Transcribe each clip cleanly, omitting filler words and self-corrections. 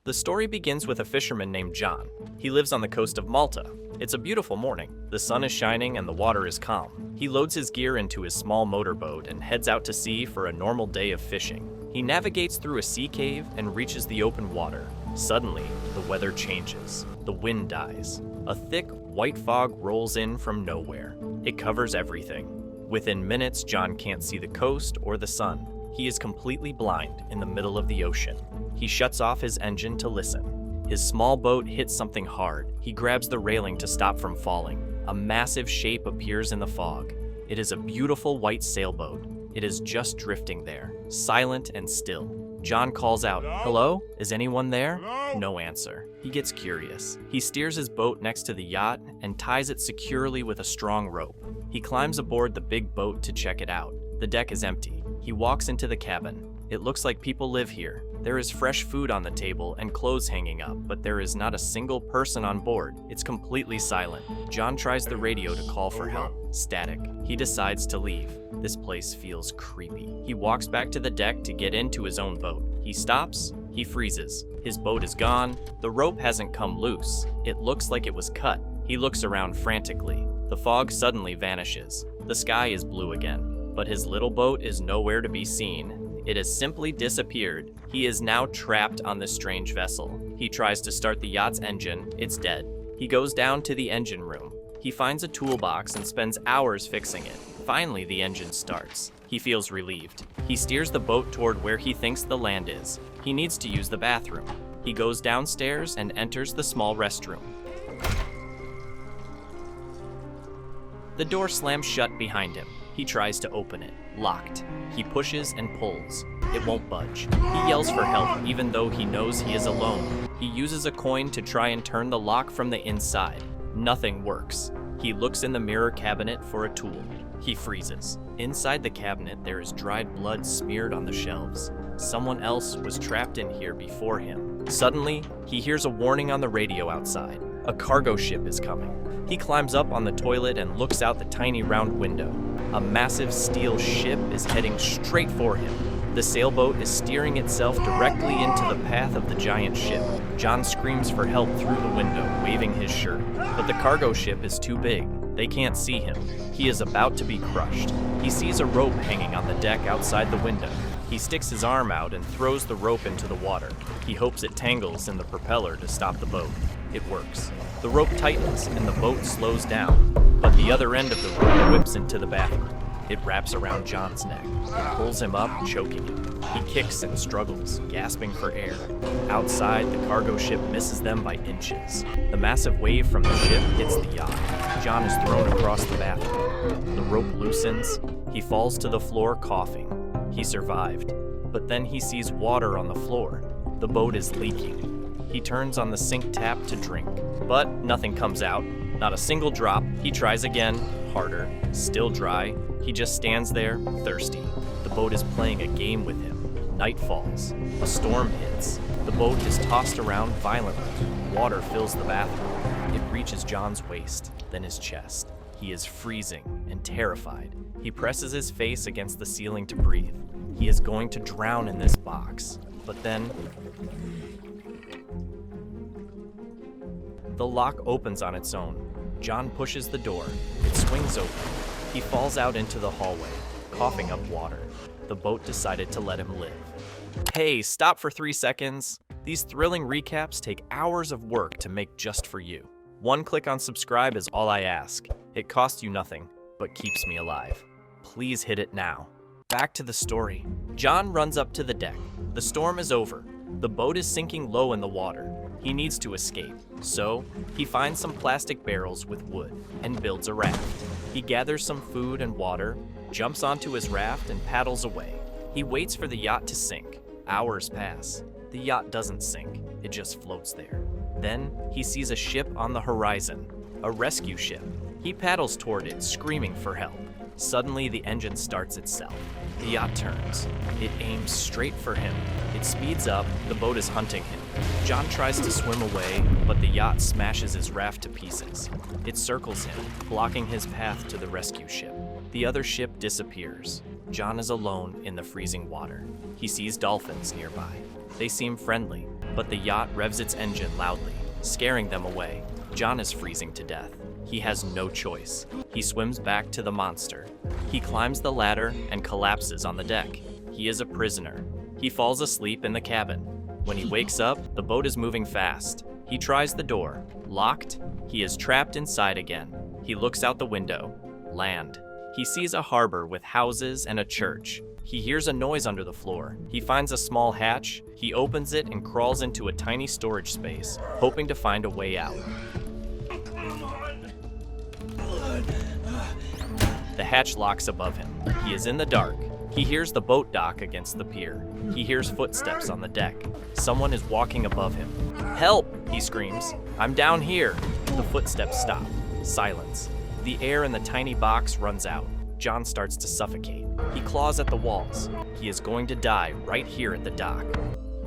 The story begins with a fisherman named John. He lives on the coast of Malta. It's a beautiful morning. The sun is shining and the water is calm. He loads his gear into his small motorboat and heads out to sea for a normal day of fishing. He navigates through a sea cave and reaches the open water. Suddenly, the weather changes. The wind dies. A thick, white fog rolls in from nowhere. It covers everything. Within minutes, John can't see the coast or the sun. He is completely blind in the middle of the ocean. He shuts off his engine to listen. His small boat hits something hard. He grabs the railing to stop from falling. A massive shape appears in the fog. It is a beautiful white sailboat. It is just drifting there, silent and still. John calls out, "Hello? Is anyone there?" No answer. He gets curious. He steers his boat next to the yacht and ties it securely with a strong rope. He climbs aboard the big boat to check it out. The deck is empty. He walks into the cabin. It looks like people live here. There is fresh food on the table and clothes hanging up, but there is not a single person on board. It's completely silent. John tries the radio to call for help. Static. He decides to leave. This place feels creepy. He walks back to the deck to get into his own boat. He stops. He freezes. His boat is gone. The rope hasn't come loose. It looks like it was cut. He looks around frantically. The fog suddenly vanishes. The sky is blue again, but his little boat is nowhere to be seen. It has simply disappeared. He is now trapped on this strange vessel. He tries to start the yacht's engine. It's dead. He goes down to the engine room. He finds a toolbox and spends hours fixing it. Finally, the engine starts. He feels relieved. He steers the boat toward where he thinks the land is. He needs to use the bathroom. He goes downstairs and enters the small restroom. The door slams shut behind him. He tries to open it. Locked. He pushes and pulls. It won't budge. He yells for help even though he knows he is alone. He uses a coin to try and turn the lock from the inside. Nothing works. He looks in the mirror cabinet for a tool. He freezes. Inside the cabinet, there is dried blood smeared on the shelves. Someone else was trapped in here before him. Suddenly, he hears a warning on the radio outside. A cargo ship is coming. He climbs up on the toilet and looks out the tiny round window. A massive steel ship is heading straight for him. The sailboat is steering itself directly into the path of the giant ship. John screams for help through the window, waving his shirt. But the cargo ship is too big. They can't see him. He is about to be crushed. He sees a rope hanging on the deck outside the window. He sticks his arm out and throws the rope into the water. He hopes it tangles in the propeller to stop the boat. It works. The rope tightens and the boat slows down, but the other end of the rope whips into the bathroom. It wraps around John's neck. It pulls him up, choking him. He kicks and struggles, gasping for air. Outside, the cargo ship misses them by inches. The massive wave from the ship hits the yacht. John is thrown across the bathroom. The rope loosens. He falls to the floor, coughing. He survived, but then he sees water on the floor. The boat is leaking. He turns on the sink tap to drink, but nothing comes out. Not a single drop. He tries again, harder, still dry. He just stands there, thirsty. The boat is playing a game with him. Night falls. A storm hits. The boat is tossed around violently. Water fills the bathroom. It reaches John's waist, then his chest. He is freezing and terrified. He presses his face against the ceiling to breathe. He is going to drown in this box. But then, the lock opens on its own. John pushes the door. It swings open. He falls out into the hallway, coughing up water. The boat decided to let him live. Hey, stop for 3 seconds. These thrilling recaps take hours of work to make just for you. One click on subscribe is all I ask. It costs you nothing, but keeps me alive. Please hit it now. Back to the story. John runs up to the deck. The storm is over. The boat is sinking low in the water. He needs to escape, so he finds some plastic barrels with wood and builds a raft. He gathers some food and water, jumps onto his raft, and paddles away. He waits for the yacht to sink. Hours pass. The yacht doesn't sink. It just floats there. Then he sees a ship on the horizon, a rescue ship. He paddles toward it, screaming for help. Suddenly, the engine starts itself. The yacht turns. It aims straight for him. It speeds up. The boat is hunting him. John tries to swim away, but the yacht smashes his raft to pieces. It circles him, blocking his path to the rescue ship. The other ship disappears. John is alone in the freezing water. He sees dolphins nearby. They seem friendly. but the yacht revs its engine loudly, scaring them away. John is freezing to death. He has no choice. He swims back to the monster. He climbs the ladder and collapses on the deck. He is a prisoner. He falls asleep in the cabin. When he wakes up, the boat is moving fast. He tries the door. Locked. He is trapped inside again. He looks out the window. Land. He sees a harbor with houses and a church. He hears a noise under the floor. He finds a small hatch. He opens it and crawls into a tiny storage space, hoping to find a way out. The hatch locks above him. He is in the dark. He hears the boat dock against the pier. He hears footsteps on the deck. Someone is walking above him. "Help!" he screams. "I'm down here." The footsteps stop. Silence. The air in the tiny box runs out. John starts to suffocate. He claws at the walls. He is going to die right here at the dock.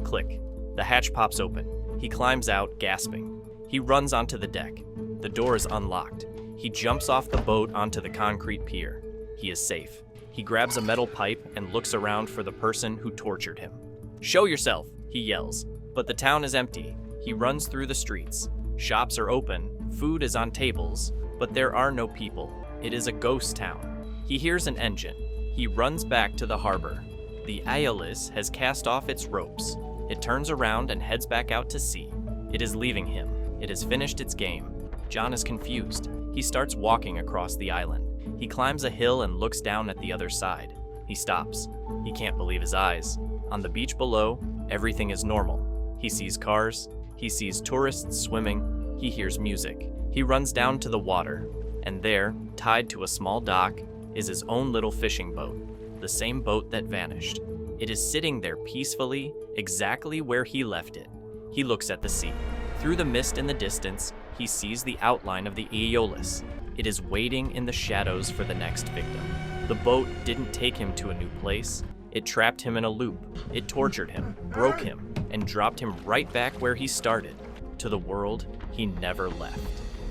Click. The hatch pops open. He climbs out, gasping. He runs onto the deck. The door is unlocked. He jumps off the boat onto the concrete pier. He is safe. He grabs a metal pipe and looks around for the person who tortured him. "Show yourself," he yells. But the town is empty. He runs through the streets. Shops are open. Food is on tables. But there are no people. It is a ghost town. He hears an engine. He runs back to the harbor. The Aeolus has cast off its ropes. It turns around and heads back out to sea. It is leaving him. It has finished its game. John is confused. He starts walking across the island. He climbs a hill and looks down at the other side. He stops. He can't believe his eyes. On the beach below, everything is normal. He sees cars. He sees tourists swimming. He hears music. He runs down to the water, and there, tied to a small dock, is his own little fishing boat, the same boat that vanished. It is sitting there peacefully, exactly where he left it. He looks at the sea. Through the mist in the distance, he sees the outline of the Aeolus. It is waiting in the shadows for the next victim. The boat didn't take him to a new place. It trapped him in a loop. It tortured him, broke him, and dropped him right back where he started, to the world he never left.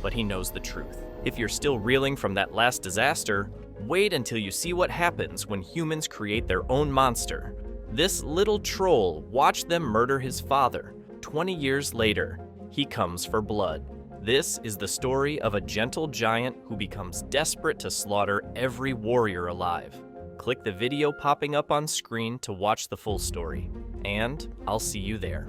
But he knows the truth. If you're still reeling from that last disaster, wait until you see what happens when humans create their own monster. This little troll watched them murder his father. 20 years later, he comes for blood. This is the story of a gentle giant who becomes desperate to slaughter every warrior alive. Click the video popping up on screen to watch the full story, and I'll see you there.